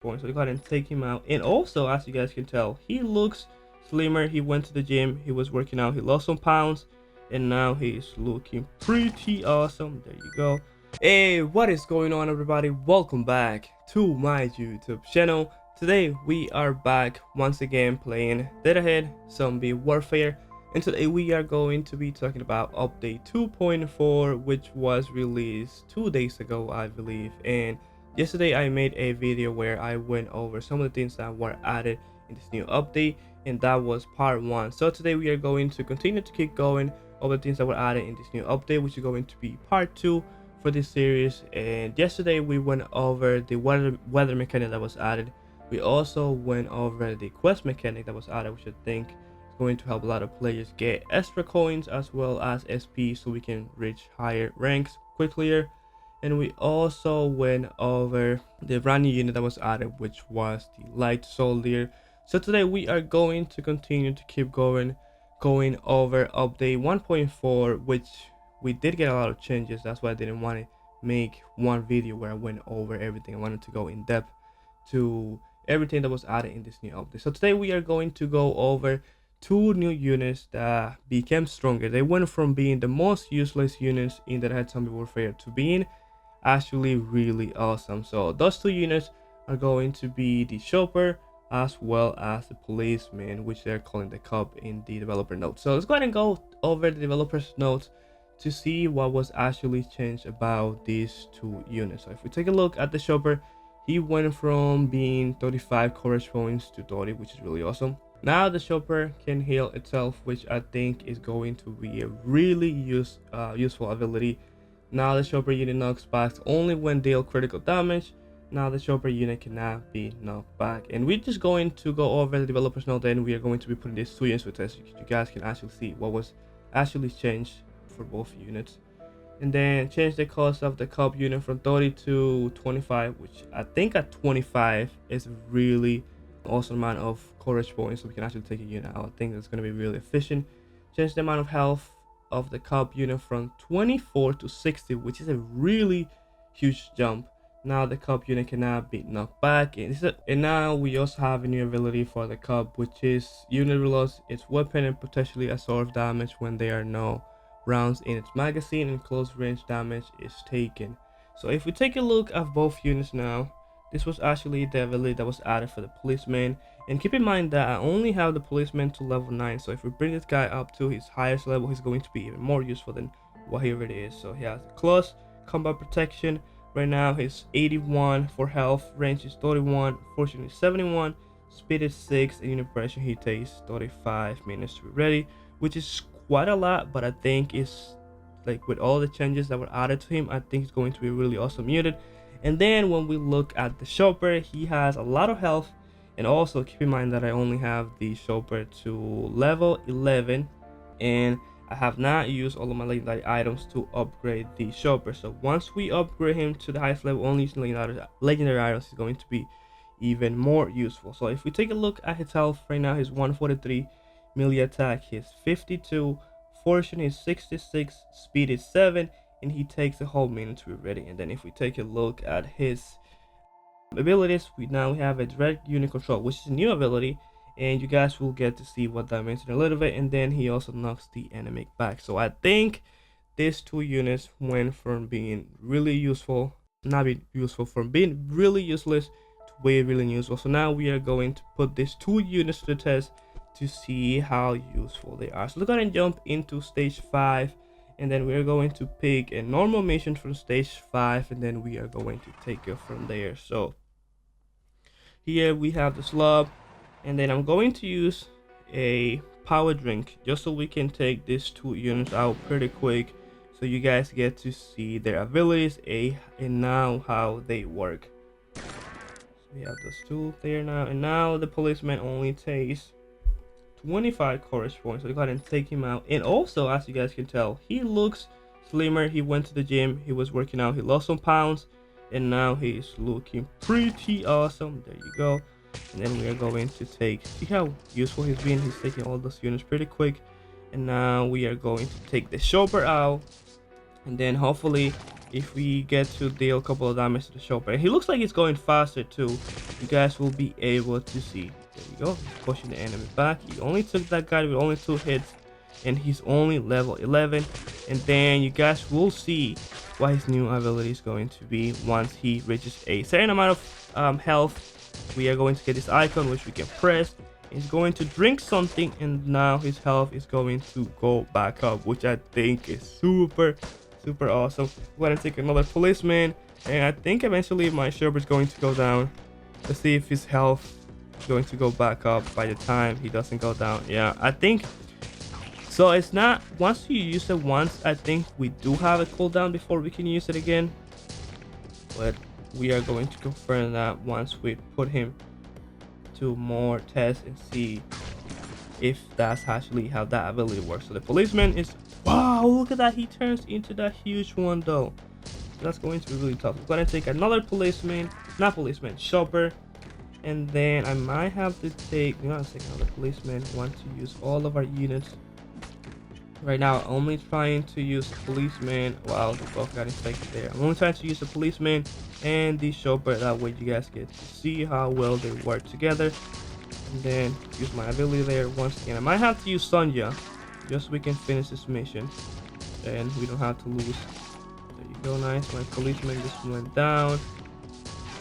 points. So we go ahead and take him out. And also, as you guys can tell, he looks slimmer. He went to the gym. He was working out. He lost some pounds. And now he's looking pretty awesome. There you go. Hey, what is going on, everybody? Welcome back to my YouTube channel. Today we are back once again playing Deadhead Zombie Warfare, and today we are going to be talking about update 2.4, which was released 2 days ago, I believe. And yesterday I made a video where I went over some of the things that were added in this new update, and that was part 1. So today we are going to continue to keep going over the things that were added in this new update, which is going to be part 2 for this series. And yesterday we went over the weather mechanic that was added. We also went over the quest mechanic that was added, which I think is going to help a lot of players get extra coins as well as SP, so we can reach higher ranks quickly. And we also went over the brand new unit that was added, which was the light soldier. So today we are going to continue to keep going over update 1.4, which we did get a lot of changes. That's why I didn't want to make one video where I went over everything. I wanted to go in depth to everything that was added in this new update. So today we are going to go over 2 new units that became stronger. They went from being the most useless units in the Deadhead Zombie Warfare to being actually really awesome. So those 2 units are going to be the Chopper as well as the Policeman, which they're calling the Cub in the developer notes. So let's go ahead and go over the developer's notes to see what was actually changed about these 2 units. So if we take a look at the Chopper, he went from being 35 courage points to 30, which is really awesome. Now the Chopper can heal itself, which I think is going to be a really useful ability. Now the Chopper unit knocks back only when deal critical damage. Now the Chopper unit cannot be knocked back. And we're just going to go over the developer's note, then we are going to be putting these 2 units with test so you guys can actually see what was actually changed for both units. And then change the cost of the Cub unit from 30 to 25, which I think at 25 is a really awesome amount of courage points, so we can actually take a unit out. I think that's going to be really efficient. Change the amount of health of the Cub unit from 24 to 60, which is a really huge jump. Now the Cub unit cannot be knocked back, and now we also have a new ability for the Cub, which is unit reloads its weapon and potentially absorb damage when there are no rounds in its magazine and close range damage is taken. So if we take a look at both units now, this was actually the ability that was added for the Policeman. And keep in mind that I only have the Policeman to level 9, so if we bring this guy up to his highest level, he's going to be even more useful than what he already is. So he has close combat protection. Right now he's 81 for health, range is 31, fortune is 71, speed is 6, and unit pressure he takes 35 minutes to be ready, which is quite a lot, but I think it's like with all the changes that were added to him, I think it's going to be really awesome unit. And then when we look at the Chopper, he has a lot of health, and also keep in mind that I only have the Chopper to level 11, and I have not used all of my legendary items to upgrade the Chopper. So once we upgrade him to the highest level, only using legendary items is going to be even more useful. So if we take a look at his health right now, he's 143, melee attack is 52, fortune is 66, speed is 7, and he takes a whole minute to be ready. And then if we take a look at his abilities, we now have a direct unit control, which is a new ability, and you guys will get to see what that means in a little bit. And then he also knocks the enemy back. So I think these 2 units went from being really useful, from being really useless to way really useful. So now we are going to put these 2 units to the test to see how useful they are. So let's go ahead and jump into stage 5, and then we're going to pick a normal mission from stage 5, and then we are going to take it from there. So here we have the slab, and then I'm going to use a power drink just so we can take these 2 units out pretty quick, so you guys get to see their abilities and now how they work. So we have those 2 there now, and now the Policeman only takes 25 courage points, so we go ahead and take him out. And also, as you guys can tell, he looks slimmer. He went to the gym, he was working out, he lost some pounds, and now he's looking pretty awesome. There you go. And then we are going to see how useful he's been. He's taking all those units pretty quick. And now we are going to take the Chopper out, And then hopefully if we get to deal a couple of damage to the chopper, and he looks like he's going faster too, you guys will be able to see. There you go, he's pushing the enemy back. He only took that guy with only 2 hits, and he's only level 11. And then you guys will see what his new ability is going to be once he reaches a certain amount of health. We are going to get this icon which we can press. He's going to drink something, and now his health is going to go back up, which I think is super awesome. Go ahead and take another policeman, and I think eventually my chopper is going to go down. Let's see if his health is going to go back up by the time he doesn't go down. Yeah, I think so. It's not, once you use it once, I think we do have a cooldown before we can use it again, but we are going to confirm that once we put him to more tests and see if that's actually how that ability works. So the policeman is, wow, look at that, he turns into that huge one though. So that's going to be really tough. I'm gonna take another policeman, not policeman, chopper, and then I might have to take, take another policeman. Want to use all of our units right now. I'm only trying to use policeman. Wow, they both got infected there. I'm only trying to use the policeman and the chopper, that way you guys get to see how well they work together. And then use my ability there once again. I might have to use Sonja just so we can finish this mission and we don't have to lose. There you go, nice. My policeman just went down,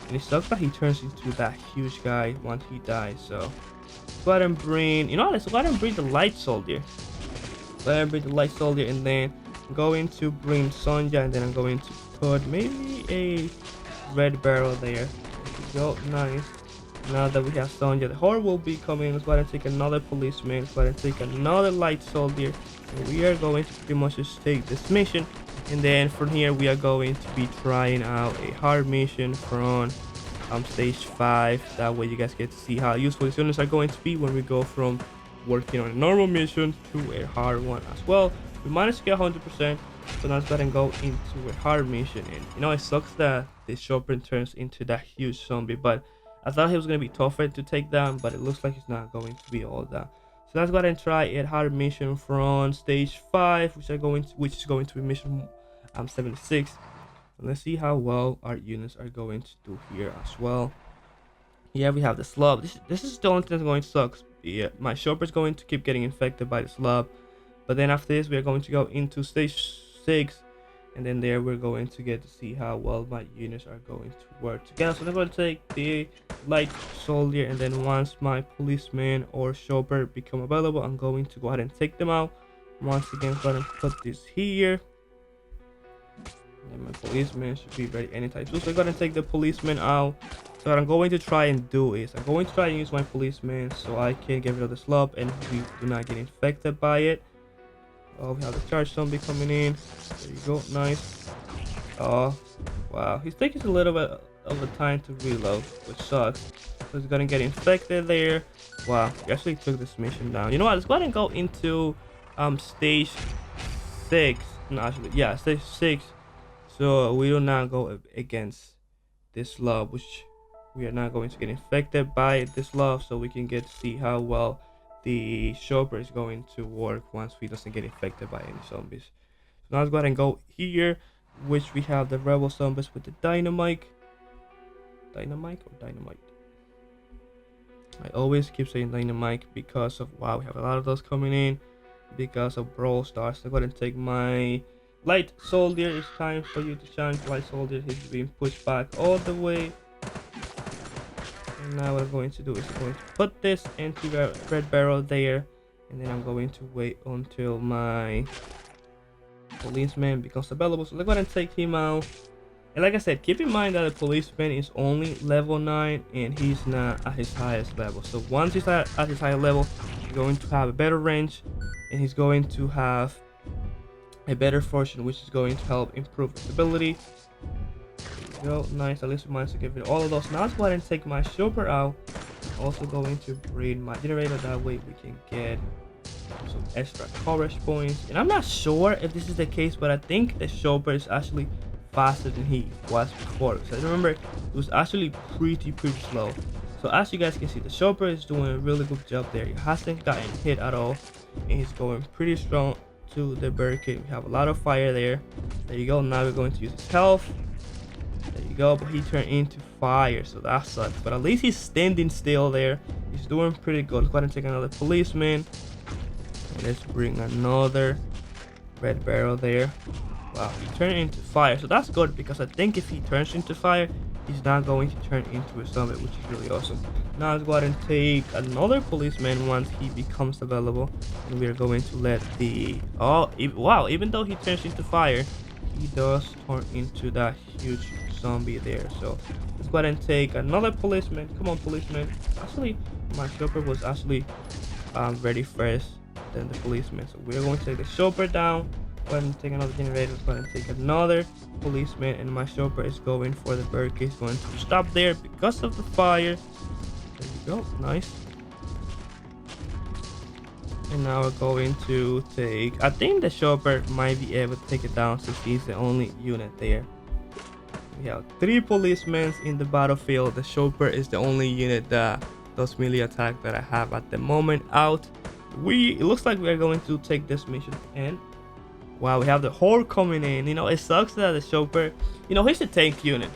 and it sucks that he turns into that huge guy once he dies. So let's go ahead and bring, let's go ahead and bring the light soldier. Go ahead and bring the light soldier, and then I'm going to bring Sonja, and then I'm going to put maybe a red barrel there. There you go, nice. Now that we have Sonja, the horde will be coming. Let's go ahead and take another policeman. Let's go ahead and take another light soldier, and we are going to pretty much just take this mission. And then from here we are going to be trying out a hard mission from stage 5. That way you guys get to see how useful these units are going to be when we go from working on a normal mission to a hard one as well. We managed to get 100%, so now let's go ahead and go into a hard mission. And it sucks that this chopper turns into that huge zombie, but I thought he was going to be tougher to take down, but it looks like he's not going to be all that. So let's go ahead and try a hard mission from stage 5, which is going to be mission 76. And let's see how well our units are going to do here as well. Yeah, we have the slub. This is the only thing that's going to suck. Yeah, my chopper is going to keep getting infected by the slub, but then after this we are going to go into stage 6, and then there we're going to get to see how well my units are going to work together. So I'm going to take the light soldier, and then once my policeman or chopper become available, I'm going to go ahead and take them out. Once again, go ahead and put this here, and my policeman should be ready anytime soon. So I'm going to take the policeman out. So what I'm going to try and do is I'm going to try and use my policeman so I can get rid of the slub and we do not get infected by it. Oh, we have the charge zombie coming in. There you go, nice. Oh, wow, he's taking a little bit of a time to reload, which sucks. So he's gonna get infected there. Wow, he actually took this mission down. You know what, let's go ahead and go into stage 6. No, actually, yeah, stage 6. So we do not go against this slub, which we are not going to get infected by this slub, so we can get to see how well the chopper is going to work once we doesn't get infected by any zombies. So now let's go ahead and go here, which we have the rebel zombies with the dynamite. Dynamite or dynamite? I always keep saying dynamite because of, wow, we have a lot of those coming in because of Brawl Stars. So go ahead and take my light soldier. It's time for you to challenge light soldier. He's being pushed back all the way. And now what I'm going to do is I'm going to put this into the red barrel there, and then I'm going to wait until my policeman becomes available. So let's go ahead and take him out. And like I said, keep in mind that the policeman is only level 9 and he's not at his highest level. So once he's at his higher level, he's going to have a better range and he's going to have a better fortune, which is going to help improve his ability. There you go, nice. At least we managed to get rid of all of those. Now let's go ahead and take my chopper out. Also going to bring my generator, that way we can get some extra coverage points. And I'm not sure if this is the case, but I think the chopper is actually faster than he was before, because I remember it was actually pretty slow. So as you guys can see, the chopper is doing a really good job there. He hasn't gotten hit at all and he's going pretty strong, to the barricade. We have a lot of fire there. There you go. Now we're going to use his health. There you go. But he turned into fire, so that sucks. But at least he's standing still there. He's doing pretty good. Let's go ahead and take another policeman. And let's bring another red barrel there. Wow, he turned into fire, so that's good, because I think if he turns into fire, he's not going to turn into a zombie, which is really awesome. Now let's go ahead and take another policeman once he becomes available, and we are going to let the wow, even though he turns into fire, he does turn into that huge zombie there. So let's go ahead and take another policeman. Come on, policeman. Actually, my chopper was actually ready first than the policeman, so we're going to take the chopper down. Go ahead and take another generator. Let's go ahead and take another policeman, and my chopper is going for the barricade. It's going to stop there because of the fire. There you go. Nice. And now we're going to take, I think the chopper might be able to take it down since he's the only unit there. We have 3 policemen in the battlefield. The chopper is the only unit that does melee attack that I have at the moment out. It looks like we are going to take this mission, and wow, we have the horde coming in. You know, it sucks that the chopper, you know, he's a tank unit.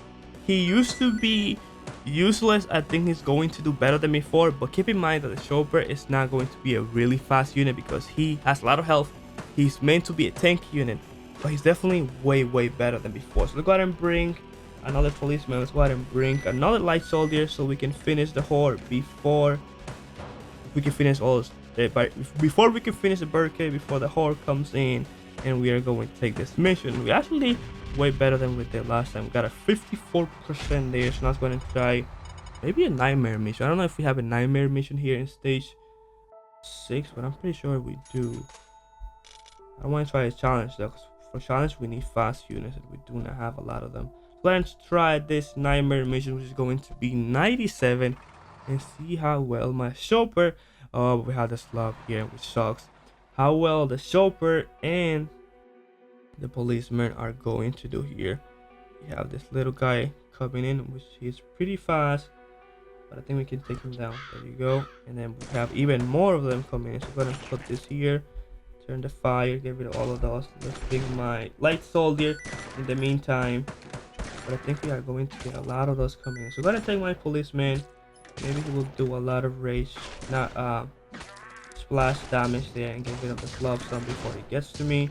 He used to be useless. I think he's going to do better than before, but keep in mind that the chopper is not going to be a really fast unit because he has a lot of health. He's meant to be a tank unit, but he's definitely way better than before. So let's go ahead and bring another policeman. Let's go ahead and bring another light soldier so we can finish the horde before we can finish before we can finish the barricade, before the horde comes in. And we are going to take this mission. We actually way better than we did last time. We got a 54% there, so now let's go ahead and try maybe a nightmare mission. I don't know if we have a nightmare mission here in stage 6, but I'm pretty sure we do. I want to try a challenge though, because for challenge we need fast units, and we do not have a lot of them. Go ahead and try this nightmare mission, which is going to be 97, and see how well my chopper. Oh, we have the slug here, which sucks. How well the chopper and the policeman are going to do here. We have this little guy coming in, which is pretty fast, but I think we can take him down. There you go. And then we have even more of them coming in, so I'm gonna put this here, turn the fire, get rid of all of those. Let's bring my light soldier in the meantime, but I think we are going to get a lot of those coming in. So I'm gonna take my policeman. Maybe he will do a lot of rage, not splash damage there, and get rid of the slow stun before he gets to me.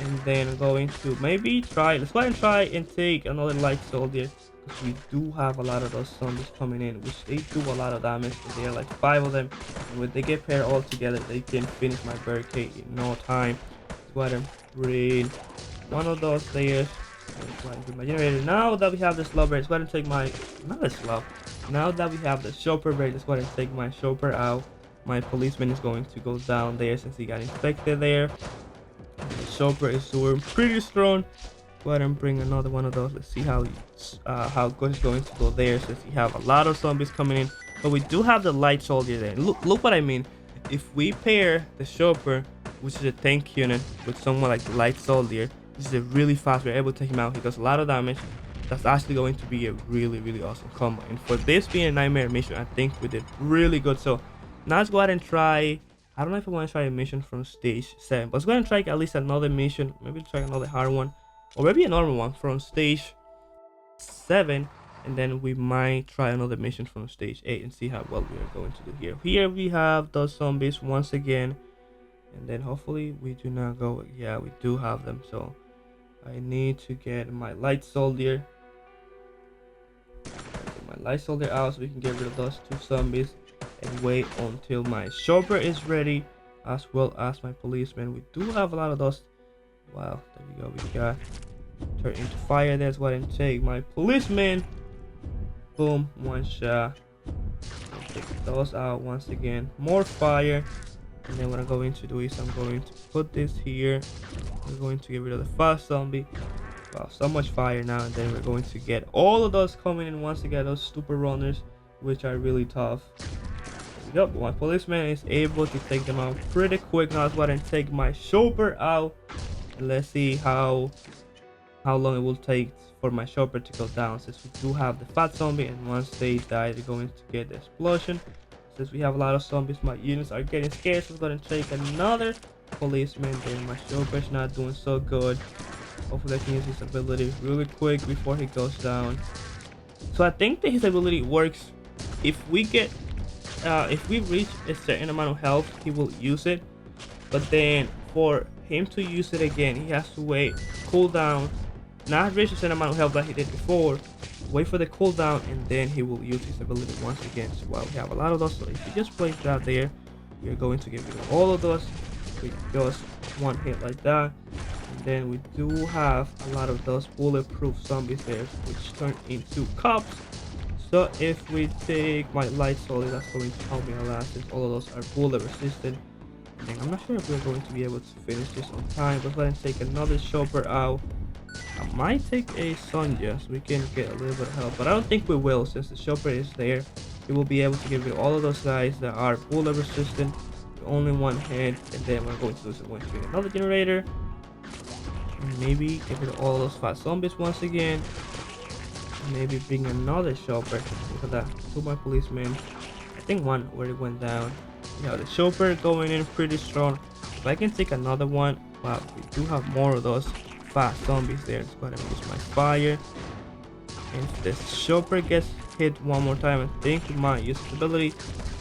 And then I'm going to maybe try, let's go ahead and try and take another light soldier, because we do have a lot of those zombies coming in, which they do a lot of damage. There are like 5 of them, and when they get paired all together, they can finish my barricade in no time. Let's go ahead and bring one of those layers. Let's go ahead and do my generator. Now that we have the slow let's go ahead and take my, not the slow, now that we have the chopper break, let's go ahead and take my chopper out. My policeman is going to go down there since he got infected there. The chopper is doing pretty strong. Go ahead and bring another one of those. Let's see how good it's going to go there, since we have a lot of zombies coming in. But we do have the light soldier there. Look what I mean. If we pair the chopper, which is a tank unit, with someone like the light soldier, this is a really fast. We're able to take him out. He does a lot of damage. That's actually going to be a really awesome combo. And for this being a nightmare mission, I think we did really good. So now let's go ahead and try. I don't know if I want to try a mission from stage 7, but let's go ahead and try at least another mission. Maybe try another hard one, or maybe a normal one from stage 7, and then we might try another mission from stage 8 and see how well we are going to do here. Here we have those zombies once again, and then hopefully we do not go. Yeah, we do have them. So I need to get my light soldier. Get my light soldier out so we can get rid of those 2 zombies. And wait until my chopper is ready, as well as my policeman. We do have a lot of those. Wow, there we go. We got turn into fire. That's what I take my policeman. Boom, one shot. Take those out once again. More fire. And then what I'm going to do is I'm going to put this here. We're going to get rid of the fast zombie. Wow, so much fire now. And then we're going to get all of those coming in once again. Those super runners, which are really tough. Yep, my policeman is able to take them out pretty quick. Now let's go ahead and take my chopper out, and let's see how long it will take for my chopper to go down, since we do have the fat zombie, and once they die they're going to get the explosion. Since we have a lot of zombies, my units are getting scared, so I'm going to take another policeman. Then my chopper's not doing so good. Hopefully I can use his ability really quick before he goes down. So I think that his ability works if we reach a certain amount of health, he will use it. But then for him to use it again, he has to wait, cool down, not reach a certain amount of health that he did before, wait for the cooldown, and then he will use his ability once again. So while we have a lot of those, so if you just place that there, we are going to get rid of all of those with just one hit like that. And then we do have a lot of those bulletproof zombies there, which turn into cops. So if we take my light solid, that's going to help me a lot since all of those are bullet resistant. And I'm not sure if we're going to be able to finish this on time, but let's take another chopper out. I might take a Sonja so we can get a little bit of help, but I don't think we will since the chopper is there. We will be able to get rid of all of those guys that are bullet resistant with only one hit, and then we're going to do some another generator. And maybe get rid of all those fast zombies once again. Maybe bring another chopper. Look at that. 2 more policemen. I think one already went down. Yeah, the chopper going in pretty strong. If I can take another one, wow, we do have more of those fast zombies there. Let's go ahead and use my fire. And if the chopper gets hit one more time, I think we might use his ability.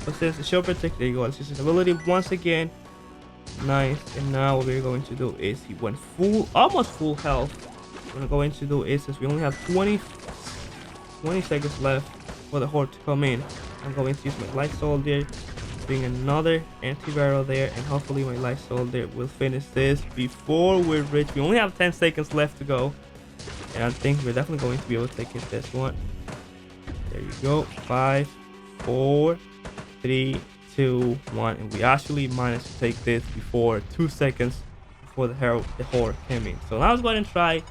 But since the chopper takes, there you go, let's use his ability once again. Nice. And now what we're going to do is he went almost full health. What we're going to do is, since we only have 20 seconds left for the horde to come in, I'm going to use my light soldier, bring another antiviral there, and hopefully my light soldier will finish this before we reach. We only have 10 seconds left to go, and I think we're definitely going to be able to take it this one. There you go. 5, 4, 3, 2, 1, and we actually managed to take this before 2 seconds before the horde came in. So now let's go ahead and try.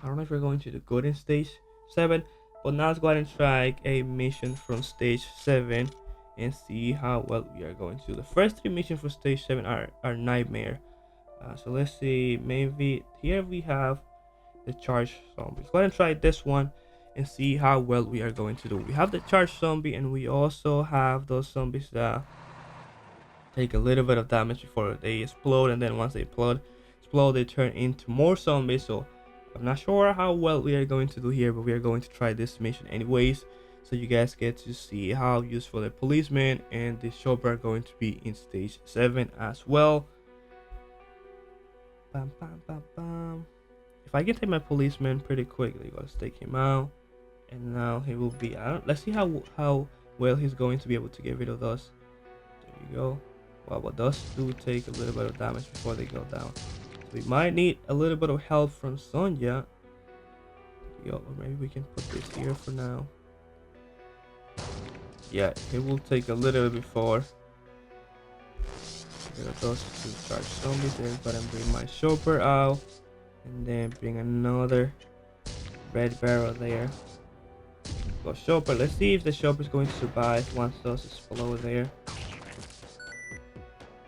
I don't know if we're going to do good in stage 7, but now let's go ahead and try a mission from stage 7 and see how well we are going to do. The first 3 missions for stage 7 are nightmare. So let's see, maybe here we have the charged zombie. Let's go ahead and try this one and see how well we are going to do. We have the charged zombie, and we also have those zombies that take a little bit of damage before they explode, and then once they explode, they turn into more zombies. So I'm not sure how well we are going to do here, but we are going to try this mission anyways, so you guys get to see how useful the policeman and the chopper are going to be in stage 7 as well. Bam, bam, bam, bam. If I can take my policeman pretty quickly, let's take him out, and now he will be out. Let's see how well he's going to be able to get rid of those. There you go. Wow, but those do take a little bit of damage before they go down. We might need a little bit of help from Sonja. Or maybe we can put this here for now. Yeah, it will take a little bit before. There are those 2 charged zombies there, but I'm bring my chopper out, and then bring another red barrel there. Go chopper. Let's see if the chopper is going to survive once those explode there.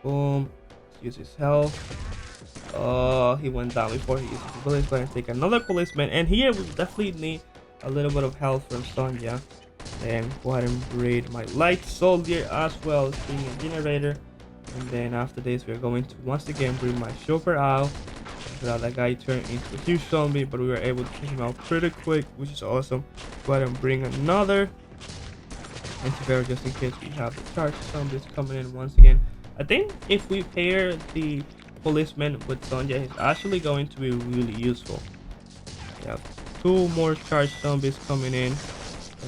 Boom. Let's use his health. Oh, he went down before he used his ability. Let's go ahead and take another policeman, and here we definitely need a little bit of help from Sonja. Then go ahead and breed my light soldier as well as being a generator. And then after this, we're going to once again bring my chopper out. So that guy turned into a huge zombie, but we were able to take him out pretty quick, which is awesome. Go ahead and bring another antiviral just in case we have the charged zombies coming in once again. I think if we pair the policeman with Sonja, it's actually going to be really useful. We have 2 more charged zombies coming in,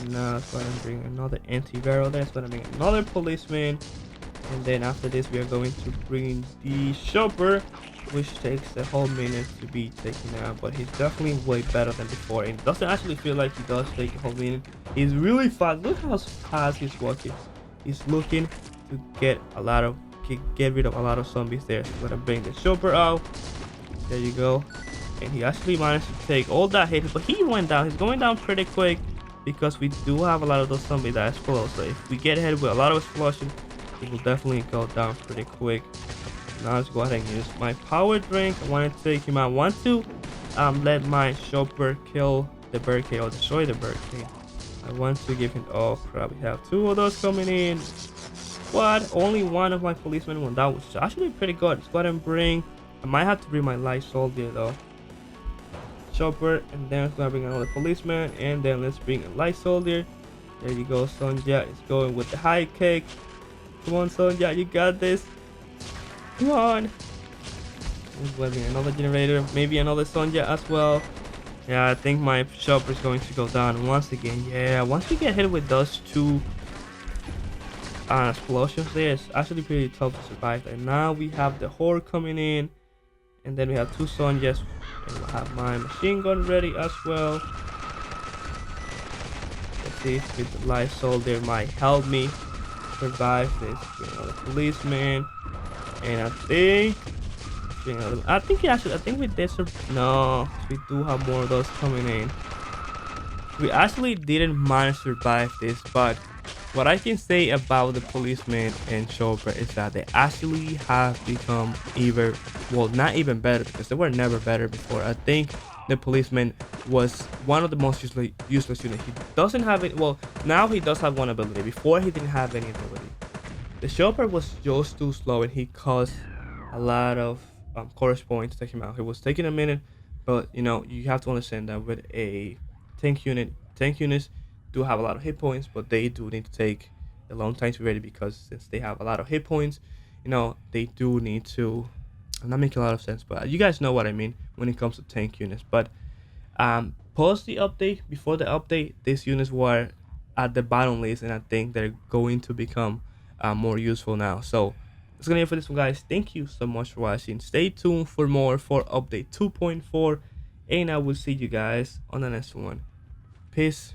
and now let's go ahead and bring another antiviral there. Let's go ahead and bring another policeman, and then after this we are going to bring the chopper, which takes a whole minute to be taken out, but he's definitely way better than before, and it doesn't actually feel like he does take a whole minute. He's really fast. Look how fast he's walking. He's looking to get rid of a lot of zombies there. So I'm gonna bring the chopper out. There you go. And he actually managed to take all that hit, but he went down. He's going down pretty quick because we do have a lot of those zombies that explode. So if we get hit with a lot of explosion, it will definitely go down pretty quick. Now let's go ahead and use my power drink. I want to take him out. I want to let my chopper kill the barricade or destroy the barricade. I want to give him, oh crap, we have 2 of those coming in. But only one of my policemen went. That was actually pretty good. Let's go ahead and bring. I might have to bring my light soldier though. Chopper, and then let's go ahead and bring another policeman, and then let's bring a light soldier. There you go, Sonja is going with the high kick. Come on, Sonja, you got this. Come on. Let's go ahead and bring another generator, maybe another Sonja as well. Yeah, I think my chopper is going to go down once again. Yeah, once we get hit with those two explosions there, it's actually pretty tough to survive. And now we have the horde coming in, and then we have two Sonjas, and I have my machine gun ready as well. Let's see if with the light soldier might help me survive this. Another policeman, and I think actually, I think we did. No, we do have more of those coming in. We actually didn't manage to survive this, but what I can say about the policeman and chopper is that they actually have become even, well, not even better, because they were never better before. I think the policeman was one of the most useless units. He doesn't have it. Well, now he does have one ability. Before he didn't have any ability. The chopper was just too slow, and he caused a lot of chorus points to take him out. It was taking a minute, but you know, you have to understand that with a tank units do have a lot of hit points, but they do need to take a long time to be ready, because since they have a lot of hit points, you know, they do need to. I'm not making a lot of sense, but you guys know what I mean when it comes to tank units. But post the update, before the update, these units were at the bottom list, and I think they're going to become more useful now. So that's gonna be it for this one, guys. Thank you so much for watching. Stay tuned for more for update 2.4, and I will see you guys on the next one. Peace.